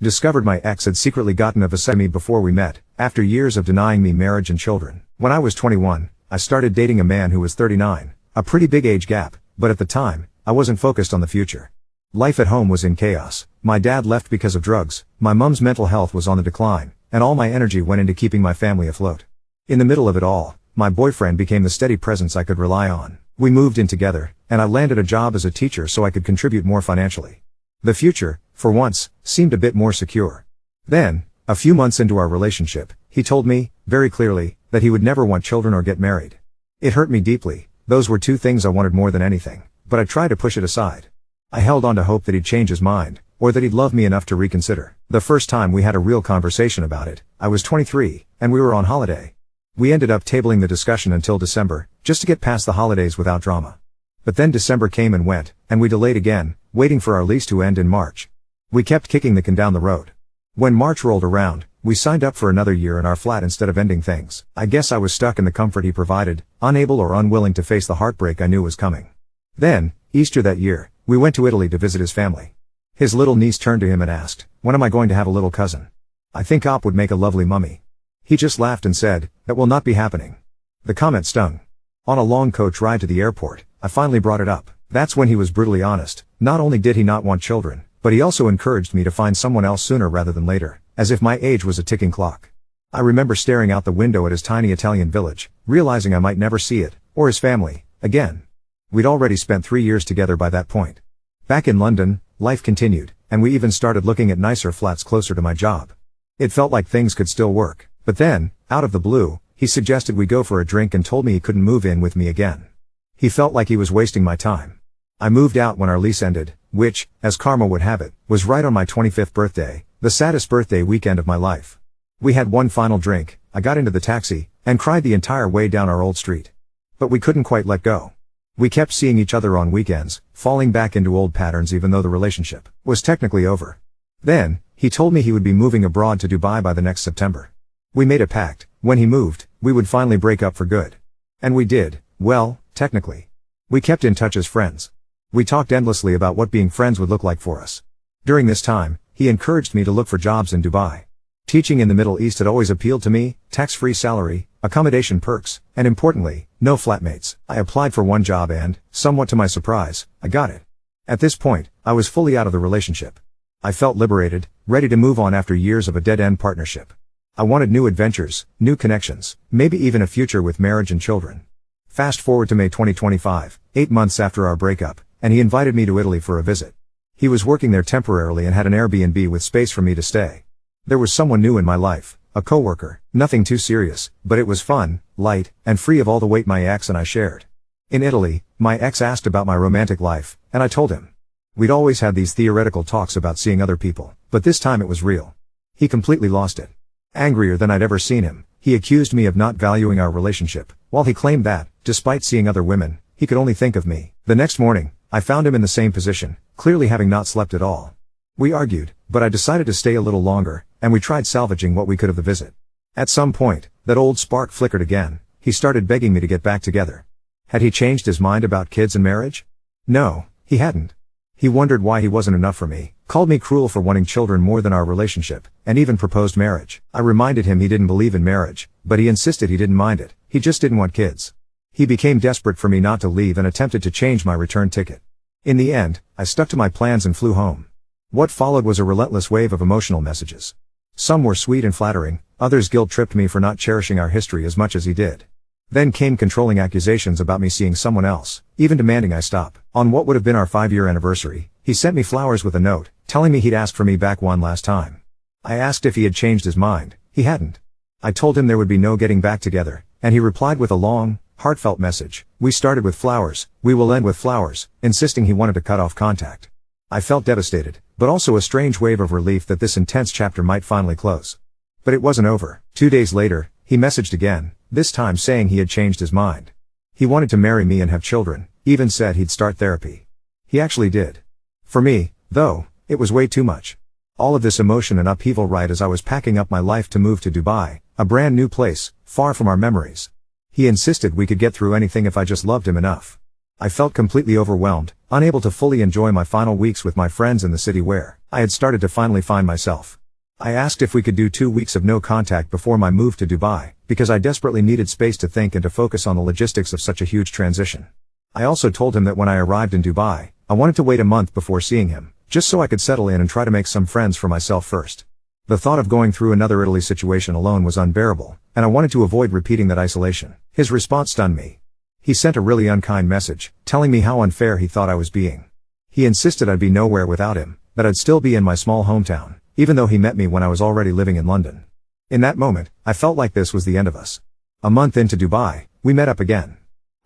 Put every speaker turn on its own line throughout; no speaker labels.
Discovered my ex had secretly gotten a vasectomy before we met, after years of denying me marriage and children. When I was 21, I started dating a man who was 39, a pretty big age gap, but at the time, I wasn't focused on the future. Life at home was in chaos. My dad left because of drugs, my mom's mental health was on the decline, and all my energy went into keeping my family afloat. In the middle of it all, my boyfriend became the steady presence I could rely on. We moved in together, and I landed a job as a teacher so I could contribute more financially. The future, for once, seemed a bit more secure. Then, a few months into our relationship, he told me, very clearly, that he would never want children or get married. It hurt me deeply. Those were two things I wanted more than anything, but I tried to push it aside. I held on to hope that he'd change his mind, or that he'd love me enough to reconsider. The first time we had a real conversation about it, I was 23, and we were on holiday. We ended up tabling the discussion until December, just to get past the holidays without drama. But then December came and went, and we delayed again, waiting for our lease to end in March. We kept kicking the can down the road. When March rolled around, we signed up for another year in our flat instead of ending things. I guess I was stuck in the comfort he provided, unable or unwilling to face the heartbreak I knew was coming. Then, Easter that year, we went to Italy to visit his family. His little niece turned to him and asked, "When am I going to have a little cousin? I think Op would make a lovely mummy." He just laughed and said, "That will not be happening." The comment stung. On a long coach ride to the airport, I finally brought it up. That's when he was brutally honest. Not only did he not want children, but he also encouraged me to find someone else sooner rather than later, as if my age was a ticking clock. I remember staring out the window at his tiny Italian village, realizing I might never see it, or his family, again. We'd already spent 3 years together by that point. Back in London, life continued, and we even started looking at nicer flats closer to my job. It felt like things could still work, but then, out of the blue, he suggested we go for a drink and told me he couldn't move in with me again. He felt like he was wasting my time. I moved out when our lease ended, which, as karma would have it, was right on my 25th birthday, the saddest birthday weekend of my life. We had one final drink, I got into the taxi, and cried the entire way down our old street. But we couldn't quite let go. We kept seeing each other on weekends, falling back into old patterns even though the relationship was technically over. Then, he told me he would be moving abroad to Dubai by the next September. We made a pact, when he moved, we would finally break up for good. And we did, well, technically. We kept in touch as friends. We talked endlessly about what being friends would look like for us. During this time, he encouraged me to look for jobs in Dubai. Teaching in the Middle East had always appealed to me, tax-free salary, accommodation perks, and importantly, no flatmates. I applied for one job and, somewhat to my surprise, I got it. At this point, I was fully out of the relationship. I felt liberated, ready to move on after years of a dead-end partnership. I wanted new adventures, new connections, maybe even a future with marriage and children. Fast forward to May 2025, 8 months after our breakup, and he invited me to Italy for a visit. He was working there temporarily and had an Airbnb with space for me to stay. There was someone new in my life, a coworker, nothing too serious, but it was fun, light, and free of all the weight my ex and I shared. In Italy, my ex asked about my romantic life, and I told him. We'd always had these theoretical talks about seeing other people, but this time it was real. He completely lost it. Angrier than I'd ever seen him, he accused me of not valuing our relationship, while he claimed that, despite seeing other women, he could only think of me. The next morning, I found him in the same position, clearly having not slept at all. We argued, but I decided to stay a little longer, and we tried salvaging what we could of the visit. At some point, that old spark flickered again. He started begging me to get back together. Had he changed his mind about kids and marriage? No, he hadn't. He wondered why he wasn't enough for me, called me cruel for wanting children more than our relationship, and even proposed marriage. I reminded him he didn't believe in marriage, but he insisted he didn't mind it, he just didn't want kids. He became desperate for me not to leave and attempted to change my return ticket. In the end, I stuck to my plans and flew home. What followed was a relentless wave of emotional messages. Some were sweet and flattering, others guilt-tripped me for not cherishing our history as much as he did. Then came controlling accusations about me seeing someone else, even demanding I stop. On what would have been our 5-year anniversary, he sent me flowers with a note, telling me he'd asked for me back one last time. I asked if he had changed his mind. He hadn't. I told him there would be no getting back together, and he replied with a long, heartfelt message. We started with flowers, we will end with flowers, insisting he wanted to cut off contact. I felt devastated, but also a strange wave of relief that this intense chapter might finally close. But it wasn't over. 2 days later, he messaged again, this time saying he had changed his mind. He wanted to marry me and have children, even said he'd start therapy. He actually did. For me, though, it was way too much. All of this emotion and upheaval right as I was packing up my life to move to Dubai, a brand new place, far from our memories. He insisted we could get through anything if I just loved him enough. I felt completely overwhelmed, unable to fully enjoy my final weeks with my friends in the city where I had started to finally find myself. I asked if we could do 2 weeks of no contact before my move to Dubai, because I desperately needed space to think and to focus on the logistics of such a huge transition. I also told him that when I arrived in Dubai, I wanted to wait a month before seeing him, just so I could settle in and try to make some friends for myself first. The thought of going through another Italy situation alone was unbearable, and I wanted to avoid repeating that isolation. His response stunned me. He sent a really unkind message, telling me how unfair he thought I was being. He insisted I'd be nowhere without him, that I'd still be in my small hometown, even though he met me when I was already living in London. In that moment, I felt like this was the end of us. A month into Dubai, we met up again.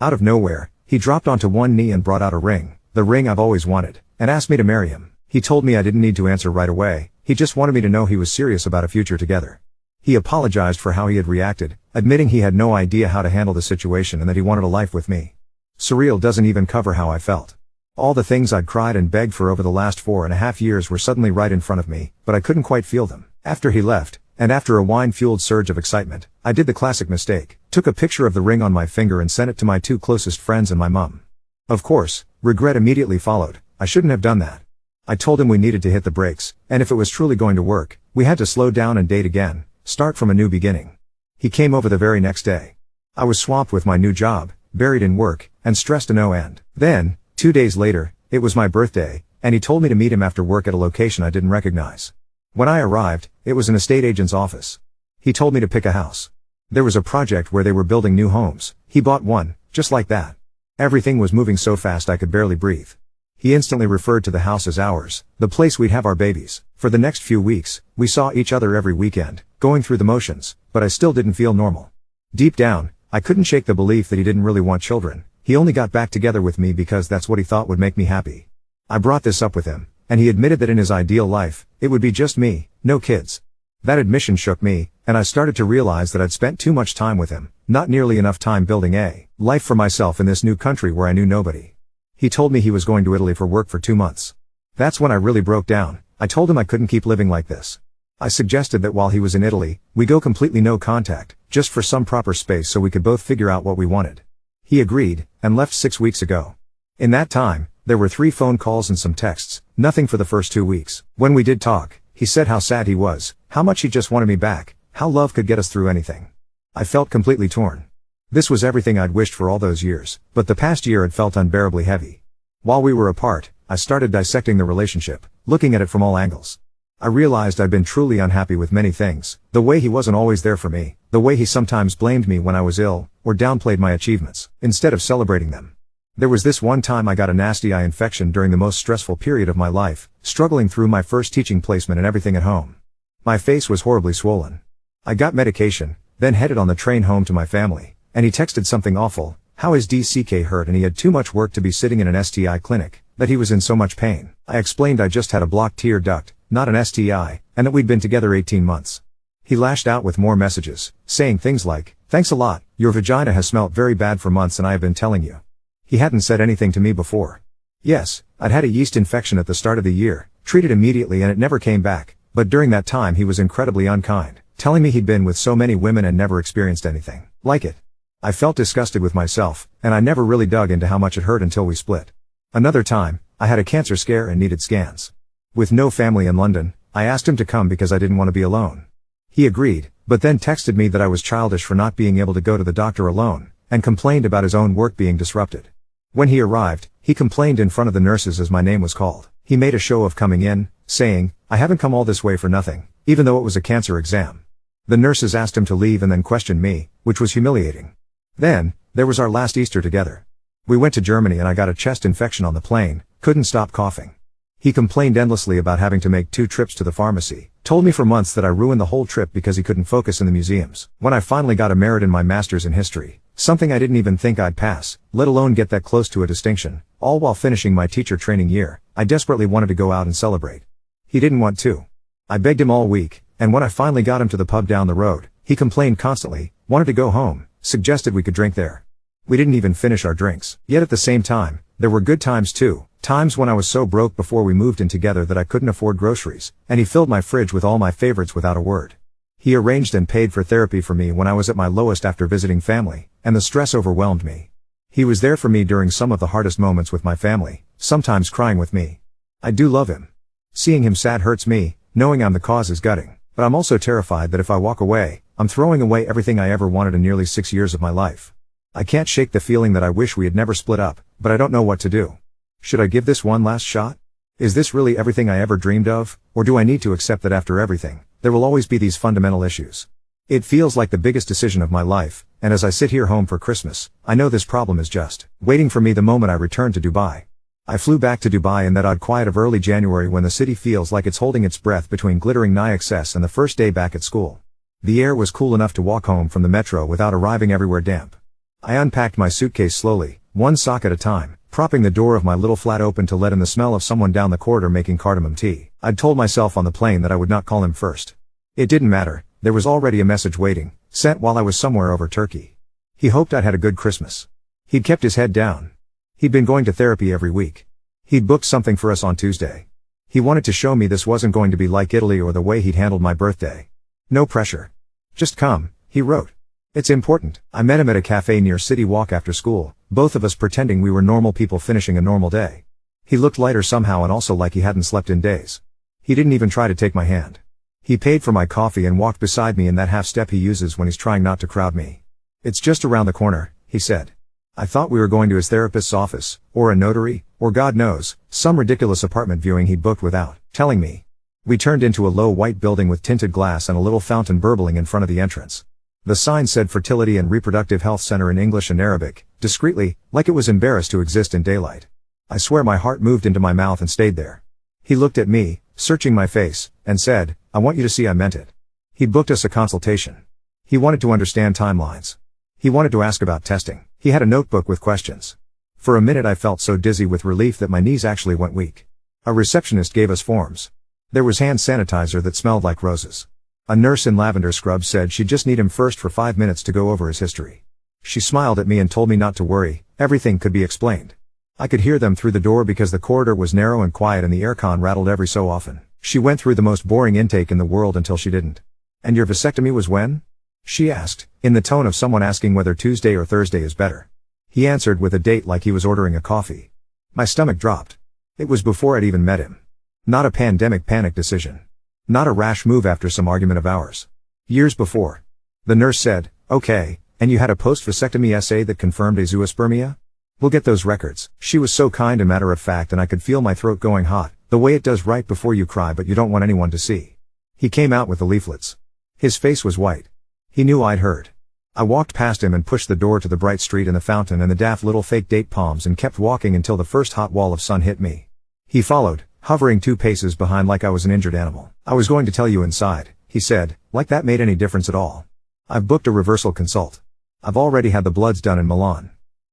Out of nowhere, he dropped onto one knee and brought out a ring, the ring I've always wanted, and asked me to marry him. He told me I didn't need to answer right away, he just wanted me to know he was serious about a future together. He apologized for how he had reacted, admitting he had no idea how to handle the situation and that he wanted a life with me. Surreal doesn't even cover how I felt. All the things I'd cried and begged for over the last 4.5 years were suddenly right in front of me, but I couldn't quite feel them. After he left, and after a wine-fueled surge of excitement, I did the classic mistake, took a picture of the ring on my finger and sent it to my 2 closest friends and my mum. Of course, regret immediately followed. I shouldn't have done that. I told him we needed to hit the brakes, and if it was truly going to work, we had to slow down and date again, start from a new beginning. He came over the very next day. I was swamped with my new job, buried in work, and stressed to no end. Then, 2 days later, it was my birthday, and he told me to meet him after work at a location I didn't recognize. When I arrived, it was an estate agent's office. He told me to pick a house. There was a project where they were building new homes. He bought one, just like that. Everything was moving so fast I could barely breathe. He instantly referred to the house as ours, the place we'd have our babies. For the next few weeks, we saw each other every weekend, going through the motions, but I still didn't feel normal. Deep down, I couldn't shake the belief that he didn't really want children. He only got back together with me because that's what he thought would make me happy. I brought this up with him, and he admitted that in his ideal life, it would be just me, no kids. That admission shook me, and I started to realize that I'd spent too much time with him, not nearly enough time building a life for myself in this new country where I knew nobody. He told me he was going to Italy for work for 2 months. That's when I really broke down. I told him I couldn't keep living like this. I suggested that while he was in Italy, we go completely no contact, just for some proper space so we could both figure out what we wanted. He agreed, and left 6 weeks ago. In that time, there were 3 phone calls and some texts, nothing for the first 2 weeks. When we did talk, he said how sad he was, how much he just wanted me back, how love could get us through anything. I felt completely torn. This was everything I'd wished for all those years, but the past year had felt unbearably heavy. While we were apart, I started dissecting the relationship, looking at it from all angles. I realized I'd been truly unhappy with many things, the way he wasn't always there for me, the way he sometimes blamed me when I was ill, or downplayed my achievements, instead of celebrating them. There was this one time I got a nasty eye infection during the most stressful period of my life, struggling through my first teaching placement and everything at home. My face was horribly swollen. I got medication, then headed on the train home to my family, and he texted something awful, how his DCK hurt and he had too much work to be sitting in an STI clinic, that he was in so much pain. I explained I just had a blocked tear duct, not an STI, and that we'd been together 18 months. He lashed out with more messages, saying things like, "Thanks a lot, your vagina has smelt very bad for months and I have been telling you." He hadn't said anything to me before. Yes, I'd had a yeast infection at the start of the year, treated immediately and it never came back, but during that time he was incredibly unkind, telling me he'd been with so many women and never experienced anything like it. I felt disgusted with myself, and I never really dug into how much it hurt until we split. Another time, I had a cancer scare and needed scans. With no family in London, I asked him to come because I didn't want to be alone. He agreed, but then texted me that I was childish for not being able to go to the doctor alone, and complained about his own work being disrupted. When he arrived, he complained in front of the nurses as my name was called. He made a show of coming in, saying, "I haven't come all this way for nothing," even though it was a cancer exam. The nurses asked him to leave and then questioned me, which was humiliating. Then, there was our last Easter together. We went to Germany and I got a chest infection on the plane, couldn't stop coughing. He complained endlessly about having to make 2 trips to the pharmacy, told me for months that I ruined the whole trip because he couldn't focus in the museums. When I finally got a merit in my master's in history, something I didn't even think I'd pass, let alone get that close to a distinction, all while finishing my teacher training year, I desperately wanted to go out and celebrate. He didn't want to. I begged him all week, and when I finally got him to the pub down the road, he complained constantly, wanted to go home, suggested we could drink there. We didn't even finish our drinks. Yet at the same time, there were good times too, times when I was so broke before we moved in together that I couldn't afford groceries, and he filled my fridge with all my favorites without a word. He arranged and paid for therapy for me when I was at my lowest after visiting family, and the stress overwhelmed me. He was there for me during some of the hardest moments with my family, sometimes crying with me. I do love him. Seeing him sad hurts me, knowing I'm the cause is gutting, but I'm also terrified that if I walk away, I'm throwing away everything I ever wanted in nearly 6 years of my life. I can't shake the feeling that I wish we had never split up, but I don't know what to do. Should I give this one last shot? Is this really everything I ever dreamed of, or do I need to accept that after everything, there will always be these fundamental issues? It feels like the biggest decision of my life, and as I sit here home for Christmas, I know this problem is just waiting for me the moment I return to Dubai. I flew back to Dubai in that odd quiet of early January when the city feels like it's holding its breath between glittering excess and the first day back at school. The air was cool enough to walk home from the metro without arriving everywhere damp. I unpacked my suitcase slowly, one sock at a time, propping the door of my little flat open to let in the smell of someone down the corridor making cardamom tea. I'd told myself on the plane that I would not call him first. It didn't matter, there was already a message waiting, sent while I was somewhere over Turkey. He hoped I'd had a good Christmas. He'd kept his head down. He'd been going to therapy every week. He'd booked something for us on Tuesday. He wanted to show me this wasn't going to be like Italy or the way he'd handled my birthday. No pressure. Just come, he wrote. It's important. I met him at a cafe near City Walk after school, both of us pretending we were normal people finishing a normal day. He looked lighter somehow and also like he hadn't slept in days. He didn't even try to take my hand. He paid for my coffee and walked beside me in that half step he uses when he's trying not to crowd me. It's just around the corner, he said. I thought we were going to his therapist's office, or a notary, or God knows, some ridiculous apartment viewing he'd booked without telling me. We turned into a low white building with tinted glass and a little fountain burbling in front of the entrance. The sign said Fertility and Reproductive Health Center in English and Arabic, discreetly, like it was embarrassed to exist in daylight. I swear my heart moved into my mouth and stayed there. He looked at me, searching my face, and said, I want you to see I meant it. He'd booked us a consultation. He wanted to understand timelines. He wanted to ask about testing. He had a notebook with questions. For a minute I felt so dizzy with relief that my knees actually went weak. A receptionist gave us forms. There was hand sanitizer that smelled like roses. A nurse in lavender scrubs said she'd just need him first for 5 minutes to go over his history. She smiled at me and told me not to worry, everything could be explained. I could hear them through the door because the corridor was narrow and quiet and the aircon rattled every so often. She went through the most boring intake in the world until she didn't. And your vasectomy was when? She asked, in the tone of someone asking whether Tuesday or Thursday is better. He answered with a date like he was ordering a coffee. My stomach dropped. It was before I'd even met him. Not a pandemic panic decision. Not a rash move after some argument of ours. Years before. The nurse said, okay, and you had a post-vasectomy assay that confirmed azoospermia? We'll get those records. She was so kind and matter-of-fact and I could feel my throat going hot, the way it does right before you cry but you don't want anyone to see. He came out with the leaflets. His face was white. He knew I'd heard. I walked past him and pushed the door to the bright street and the fountain and the daft little fake date palms and kept walking until the first hot wall of sun hit me. He followed, hovering 2 paces behind like I was an injured animal. I was going to tell you inside, he said, like that made any difference at all. I've booked a reversal consult. I've already had the bloods done in Milan.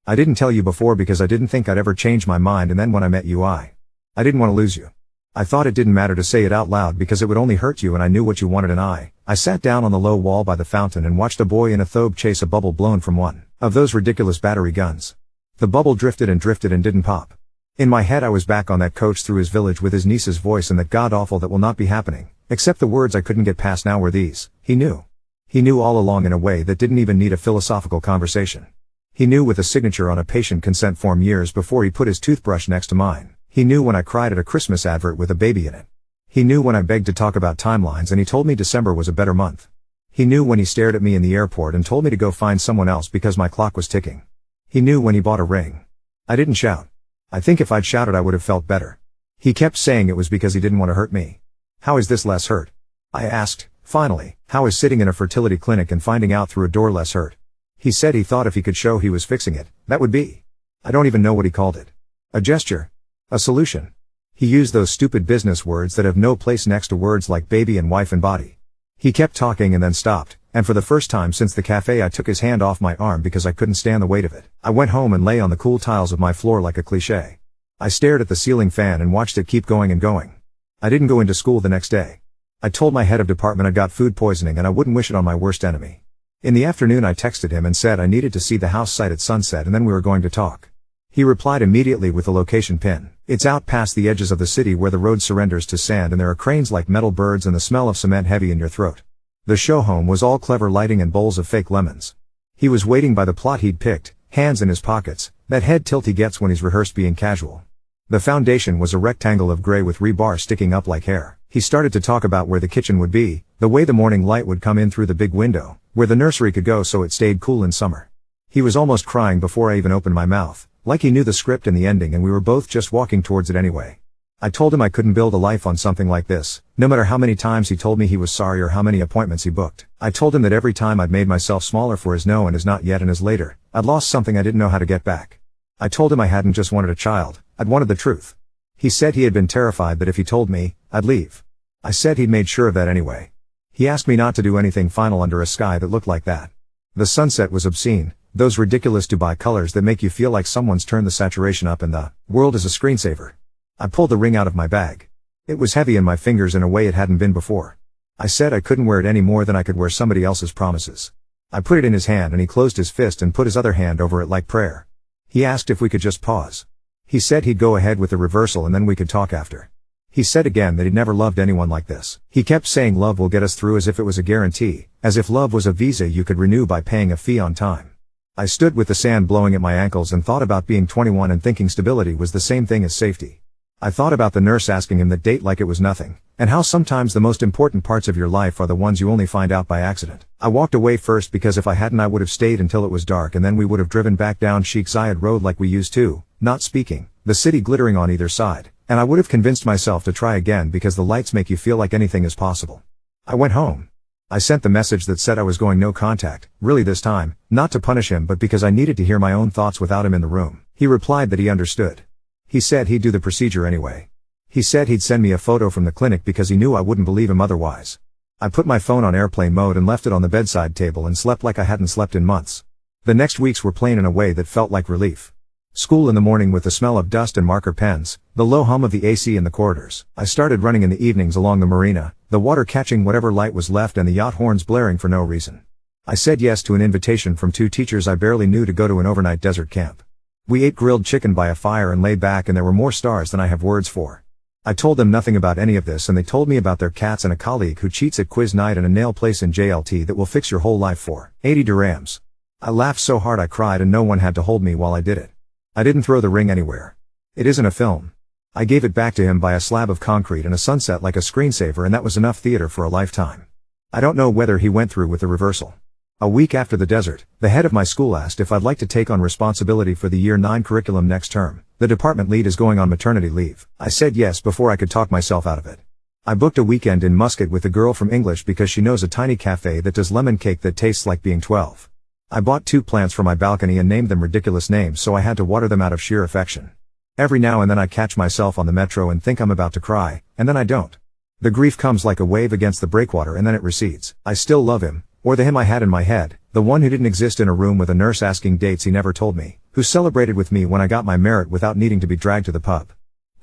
I didn't tell you before because I didn't think I'd ever change my mind and then when I met you I didn't want to lose you. I thought it didn't matter to say it out loud because it would only hurt you and I knew what you wanted and I sat down on the low wall by the fountain and watched a boy in a thobe chase a bubble blown from one of those ridiculous battery guns. The bubble drifted and didn't pop. In my head I was back on that coach through his village with his niece's voice and that god-awful that will not be happening, except the words I couldn't get past now were these, he knew. He knew all along in a way that didn't even need a philosophical conversation. He knew with a signature on a patient consent form years before he put his toothbrush next to mine. He knew when I cried at a Christmas advert with a baby in it. He knew when I begged to talk about timelines and he told me December was a better month. He knew when he stared at me in the airport and told me to go find someone else because my clock was ticking. He knew when he bought a ring. I didn't shout. I think if I'd shouted I would have felt better. He kept saying it was because he didn't want to hurt me. How is this less hurt? I asked, finally, how is sitting in a fertility clinic and finding out through a door less hurt? He said he thought if he could show he was fixing it, that would be. I don't even know what he called it. A gesture. A solution. He used those stupid business words that have no place next to words like baby and wife and body. He kept talking and then stopped, and for the first time since the cafe I took his hand off my arm because I couldn't stand the weight of it. I went home and lay on the cool tiles of my floor like a cliché. I stared at the ceiling fan and watched it keep going and going. I didn't go into school the next day. I told my head of department I got food poisoning and I wouldn't wish it on my worst enemy. In the afternoon I texted him and said I needed to see the house site at sunset and then we were going to talk. He replied immediately with the location pin. It's out past the edges of the city where the road surrenders to sand and there are cranes like metal birds and the smell of cement heavy in your throat. The show home was all clever lighting and bowls of fake lemons. He was waiting by the plot he'd picked, hands in his pockets, that head tilt he gets when he's rehearsed being casual. The foundation was a rectangle of gray with rebar sticking up like hair. He started to talk about where the kitchen would be, the way the morning light would come in through the big window, where the nursery could go so it stayed cool in summer. He was almost crying before I even opened my mouth, like he knew the script and the ending and we were both just walking towards it anyway. I told him I couldn't build a life on something like this, no matter how many times he told me he was sorry or how many appointments he booked. I told him that every time I'd made myself smaller for his no and his not yet and his later, I'd lost something I didn't know how to get back. I told him I hadn't just wanted a child, I'd wanted the truth. He said he had been terrified that if he told me, I'd leave. I said he'd made sure of that anyway. He asked me not to do anything final under a sky that looked like that. The sunset was obscene, those ridiculous Dubai colors that make you feel like someone's turned the saturation up and the world is a screensaver. I pulled the ring out of my bag. It was heavy in my fingers in a way it hadn't been before. I said I couldn't wear it any more than I could wear somebody else's promises. I put it in his hand and he closed his fist and put his other hand over it like prayer. He asked if we could just pause. He said he'd go ahead with the reversal and then we could talk after. He said again that he'd never loved anyone like this. He kept saying love will get us through as if it was a guarantee, as if love was a visa you could renew by paying a fee on time. I stood with the sand blowing at my ankles and thought about being 21 and thinking stability was the same thing as safety. I thought about the nurse asking him that date like it was nothing, and how sometimes the most important parts of your life are the ones you only find out by accident. I walked away first because if I hadn't I would have stayed until it was dark and then we would have driven back down Sheikh Zayed Road like we used to, not speaking, the city glittering on either side, and I would have convinced myself to try again because the lights make you feel like anything is possible. I went home. I sent the message that said I was going no contact, really this time, not to punish him but because I needed to hear my own thoughts without him in the room. He replied that he understood. He said he'd do the procedure anyway. He said he'd send me a photo from the clinic because he knew I wouldn't believe him otherwise. I put my phone on airplane mode and left it on the bedside table and slept like I hadn't slept in months. The next weeks were plain in a way that felt like relief. School in the morning with the smell of dust and marker pens, the low hum of the AC in the corridors. I started running in the evenings along the marina, the water catching whatever light was left and the yacht horns blaring for no reason. I said yes to an invitation from 2 teachers I barely knew to go to an overnight desert camp. We ate grilled chicken by a fire and laid back and there were more stars than I have words for. I told them nothing about any of this and they told me about their cats and a colleague who cheats at quiz night and a nail place in JLT that will fix your whole life for 80 dirhams. I laughed so hard I cried and no one had to hold me while I did it. I didn't throw the ring anywhere. It isn't a film. I gave it back to him by a slab of concrete and a sunset like a screensaver and that was enough theater for a lifetime. I don't know whether he went through with the reversal. A week after the desert, the head of my school asked if I'd like to take on responsibility for the Year 9 curriculum next term. The department lead is going on maternity leave. I said yes before I could talk myself out of it. I booked a weekend in Muscat with a girl from English because she knows a tiny cafe that does lemon cake that tastes like being 12. I bought 2 plants for my balcony and named them ridiculous names so I had to water them out of sheer affection. Every now and then I catch myself on the metro and think I'm about to cry, and then I don't. The grief comes like a wave against the breakwater and then it recedes. I still love him. Or the him I had in my head, the one who didn't exist in a room with a nurse asking dates he never told me, who celebrated with me when I got my merit without needing to be dragged to the pub.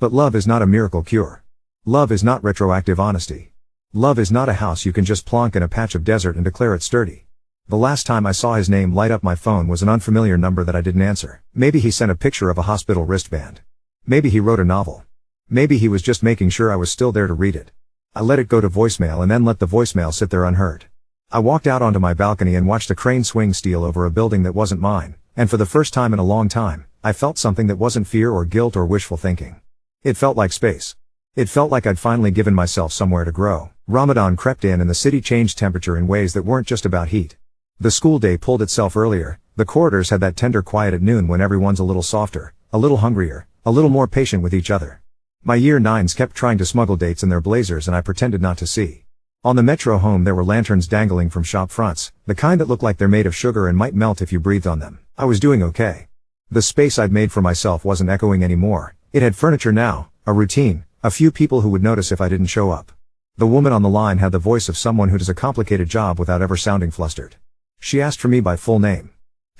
But love is not a miracle cure. Love is not retroactive honesty. Love is not a house you can just plonk in a patch of desert and declare it sturdy. The last time I saw his name light up my phone was an unfamiliar number that I didn't answer. Maybe he sent a picture of a hospital wristband. Maybe he wrote a novel. Maybe he was just making sure I was still there to read it. I let it go to voicemail and then let the voicemail sit there unheard. I walked out onto my balcony and watched a crane swing steel over a building that wasn't mine, and for the first time in a long time, I felt something that wasn't fear or guilt or wishful thinking. It felt like space. It felt like I'd finally given myself somewhere to grow. Ramadan crept in and the city changed temperature in ways that weren't just about heat. The school day pulled itself earlier, the corridors had that tender quiet at noon when everyone's a little softer, a little hungrier, a little more patient with each other. My year 9s kept trying to smuggle dates in their blazers and I pretended not to see. On the metro home there were lanterns dangling from shop fronts, the kind that look like they're made of sugar and might melt if you breathed on them. I was doing okay. The space I'd made for myself wasn't echoing anymore. It had furniture now, a routine, a few people who would notice if I didn't show up. The woman on the line had the voice of someone who does a complicated job without ever sounding flustered. She asked for me by full name.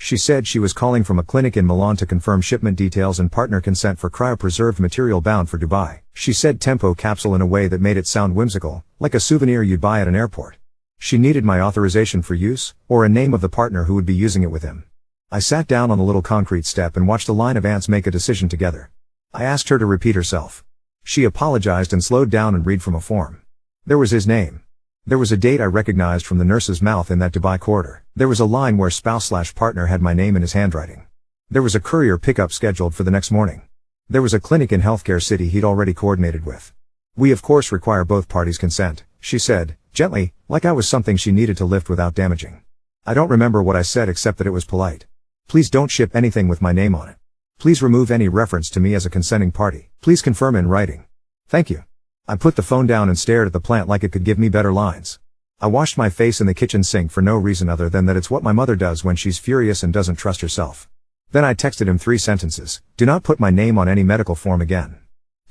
She said she was calling from a clinic in Milan to confirm shipment details and partner consent for cryopreserved material bound for Dubai. She said tempo capsule in a way that made it sound whimsical, like a souvenir you'd buy at an airport. She needed my authorization for use, or a name of the partner who would be using it with him. I sat down on the little concrete step and watched a line of ants make a decision together. I asked her to repeat herself. She apologized and slowed down and read from a form. There was his name. There was a date I recognized from the nurse's mouth in that Dubai corridor. There was a line where spouse/partner had my name in his handwriting. There was a courier pickup scheduled for the next morning. There was a clinic in Healthcare City he'd already coordinated with. We of course require both parties' consent, she said, gently, like I was something she needed to lift without damaging. I don't remember what I said except that it was polite. Please don't ship anything with my name on it. Please remove any reference to me as a consenting party. Please confirm in writing. Thank you. I put the phone down and stared at the plant like it could give me better lines. I washed my face in the kitchen sink for no reason other than that it's what my mother does when she's furious and doesn't trust herself. Then I texted him 3 sentences. Do not put my name on any medical form again.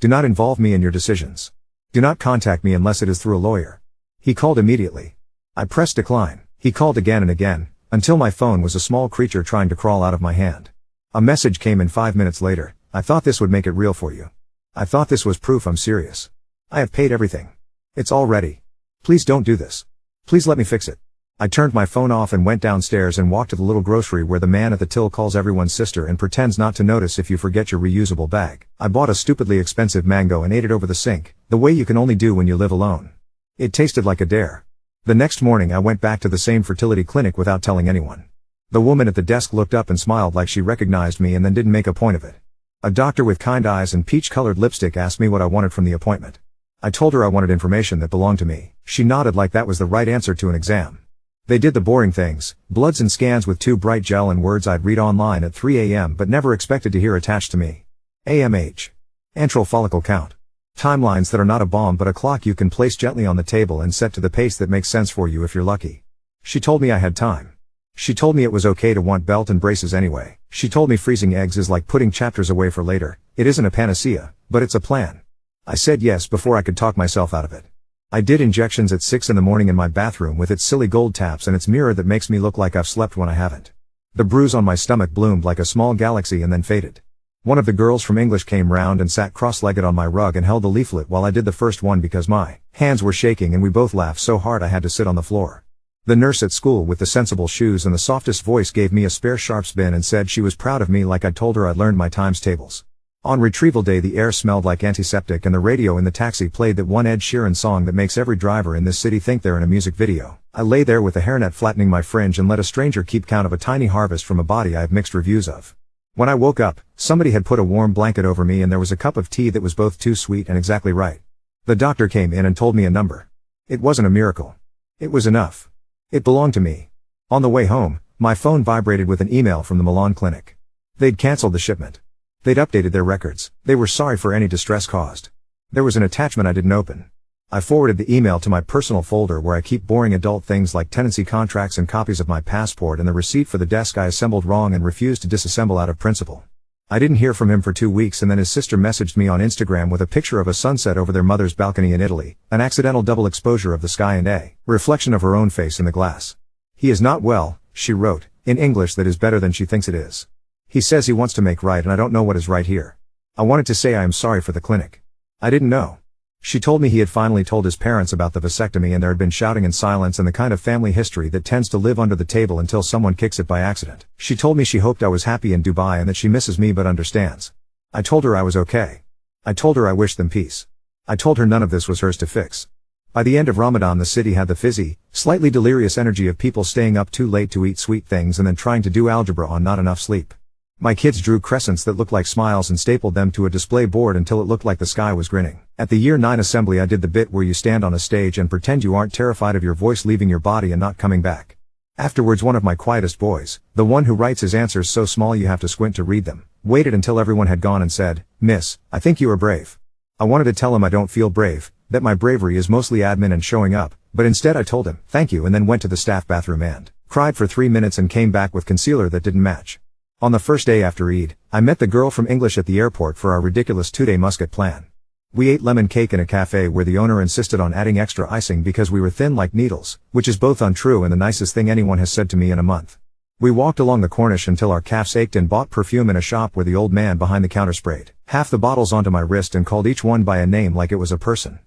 Do not involve me in your decisions. Do not contact me unless it is through a lawyer. He called immediately. I pressed decline. He called again and again, until my phone was a small creature trying to crawl out of my hand. A message came in 5 minutes later. I thought this would make it real for you. I thought this was proof I'm serious. I have paid everything. It's all ready. Please don't do this. Please let me fix it. I turned my phone off and went downstairs and walked to the little grocery where the man at the till calls everyone's sister and pretends not to notice if you forget your reusable bag. I bought a stupidly expensive mango and ate it over the sink, the way you can only do when you live alone. It tasted like a dare. The next morning I went back to the same fertility clinic without telling anyone. The woman at the desk looked up and smiled like she recognized me and then didn't make a point of it. A doctor with kind eyes and peach-colored lipstick asked me what I wanted from the appointment. I told her I wanted information that belonged to me. She nodded like that was the right answer to an exam. They did the boring things, bloods and scans with 2 bright gel and words I'd read online at 3 a.m. but never expected to hear attached to me. AMH. Antral follicle count. Timelines that are not a bomb but a clock you can place gently on the table and set to the pace that makes sense for you if you're lucky. She told me I had time. She told me it was okay to want belt and braces anyway. She told me freezing eggs is like putting chapters away for later. It isn't a panacea, but it's a plan. I said yes before I could talk myself out of it. I did injections at 6 in the morning in my bathroom with its silly gold taps and its mirror that makes me look like I've slept when I haven't. The bruise on my stomach bloomed like a small galaxy and then faded. One of the girls from English came round and sat cross-legged on my rug and held the leaflet while I did the first one because my hands were shaking and we both laughed so hard I had to sit on the floor. The nurse at school with the sensible shoes and the softest voice gave me a spare sharps bin and said she was proud of me like I'd told her I'd learned my times tables. On retrieval day the air smelled like antiseptic and the radio in the taxi played that one Ed Sheeran song that makes every driver in this city think they're in a music video. I lay there with a hairnet flattening my fringe and let a stranger keep count of a tiny harvest from a body I have mixed reviews of. When I woke up, somebody had put a warm blanket over me and there was a cup of tea that was both too sweet and exactly right. The doctor came in and told me a number. It wasn't a miracle. It was enough. It belonged to me. On the way home, my phone vibrated with an email from the Milan clinic. They'd canceled the shipment. They'd updated their records. They were sorry for any distress caused. There was an attachment I didn't open. I forwarded the email to my personal folder where I keep boring adult things like tenancy contracts and copies of my passport and the receipt for the desk I assembled wrong and refused to disassemble out of principle. I didn't hear from him for 2 weeks and then his sister messaged me on Instagram with a picture of a sunset over their mother's balcony in Italy, an accidental double exposure of the sky and a reflection of her own face in the glass. He is not well, she wrote, in English that is better than she thinks it is. He says he wants to make right and I don't know what is right here. I wanted to say I am sorry for the clinic. I didn't know. She told me he had finally told his parents about the vasectomy and there had been shouting and silence and the kind of family history that tends to live under the table until someone kicks it by accident. She told me she hoped I was happy in Dubai and that she misses me but understands. I told her I was okay. I told her I wished them peace. I told her none of this was hers to fix. By the end of Ramadan the city had the fizzy, slightly delirious energy of people staying up too late to eat sweet things and then trying to do algebra on not enough sleep. My kids drew crescents that looked like smiles and stapled them to a display board until it looked like the sky was grinning. At the Year 9 assembly I did the bit where you stand on a stage and pretend you aren't terrified of your voice leaving your body and not coming back. Afterwards one of my quietest boys, the one who writes his answers so small you have to squint to read them, waited until everyone had gone and said, "Miss, I think you are brave." I wanted to tell him I don't feel brave, that my bravery is mostly admin and showing up, but instead I told him, "Thank you," and then went to the staff bathroom and cried for 3 minutes and came back with concealer that didn't match. On the first day after Eid, I met the girl from English at the airport for our ridiculous 2-day Muscat plan. We ate lemon cake in a cafe where the owner insisted on adding extra icing because we were thin like needles, which is both untrue and the nicest thing anyone has said to me in a month. We walked along the Corniche until our calves ached and bought perfume in a shop where the old man behind the counter sprayed half the bottles onto my wrist and called each one by a name like it was a person.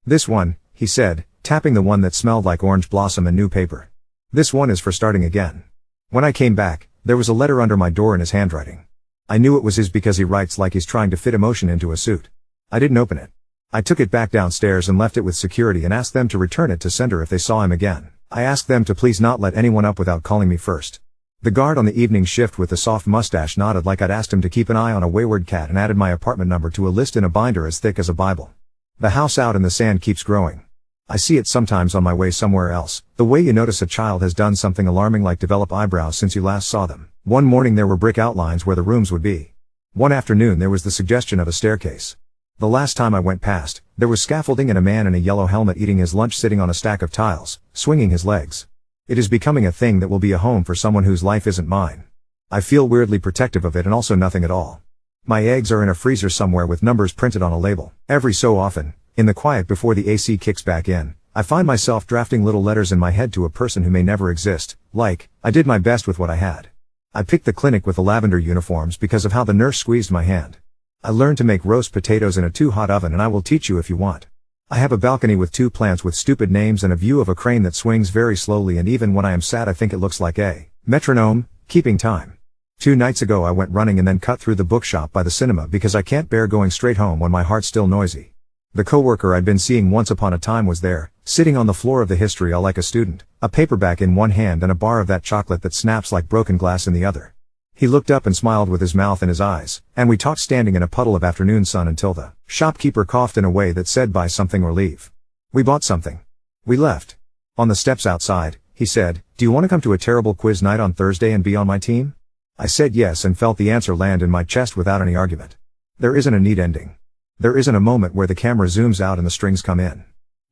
"This one," he said, tapping the one that smelled like orange blossom and new paper. "This one is for starting again." When I came back, there was a letter under my door in his handwriting. I knew it was his because he writes like he's trying to fit emotion into a suit. I didn't open it. I took it back downstairs and left it with security and asked them to return it to sender if they saw him again. I asked them to please not let anyone up without calling me first. The guard on the evening shift with the soft mustache nodded like I'd asked him to keep an eye on a wayward cat and added my apartment number to a list in a binder as thick as a Bible. The house out in the sand keeps growing. I see it sometimes on my way somewhere else, the way you notice a child has done something alarming like develop eyebrows since you last saw them. One morning there were brick outlines where the rooms would be. One afternoon there was the suggestion of a staircase. The last time I went past, there was scaffolding and a man in a yellow helmet eating his lunch sitting on a stack of tiles, swinging his legs. It is becoming a thing that will be a home for someone whose life isn't mine. I feel weirdly protective of it and also nothing at all. My eggs are in a freezer somewhere with numbers printed on a label. Every so often, in the quiet before the AC kicks back in, I find myself drafting little letters in my head to a person who may never exist, like, I did my best with what I had. I picked the clinic with the lavender uniforms because of how the nurse squeezed my hand. I learned to make roast potatoes in a too-hot oven and I will teach you if you want. I have a balcony with 2 plants with stupid names and a view of a crane that swings very slowly, and even when I am sad I think it looks like a metronome, keeping time. 2 nights ago I went running and then cut through the bookshop by the cinema because I can't bear going straight home when my heart's still noisy. The coworker I'd been seeing once upon a time was there, sitting on the floor of the history hall like a student, a paperback in one hand and a bar of that chocolate that snaps like broken glass in the other. He looked up and smiled with his mouth in his eyes, and we talked standing in a puddle of afternoon sun until the shopkeeper coughed in a way that said buy something or leave. We bought something. We left. On the steps outside, he said, do you want to come to a terrible quiz night on Thursday and be on my team? I said yes and felt the answer land in my chest without any argument. There isn't a neat ending. There isn't a moment where the camera zooms out and the strings come in.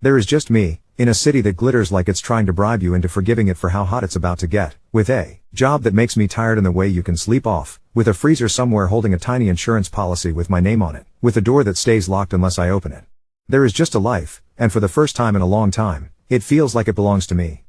There is just me, in a city that glitters like it's trying to bribe you into forgiving it for how hot it's about to get, with a job that makes me tired in the way you can sleep off, with a freezer somewhere holding a tiny insurance policy with my name on it, with a door that stays locked unless I open it. There is just a life, and for the first time in a long time, it feels like it belongs to me.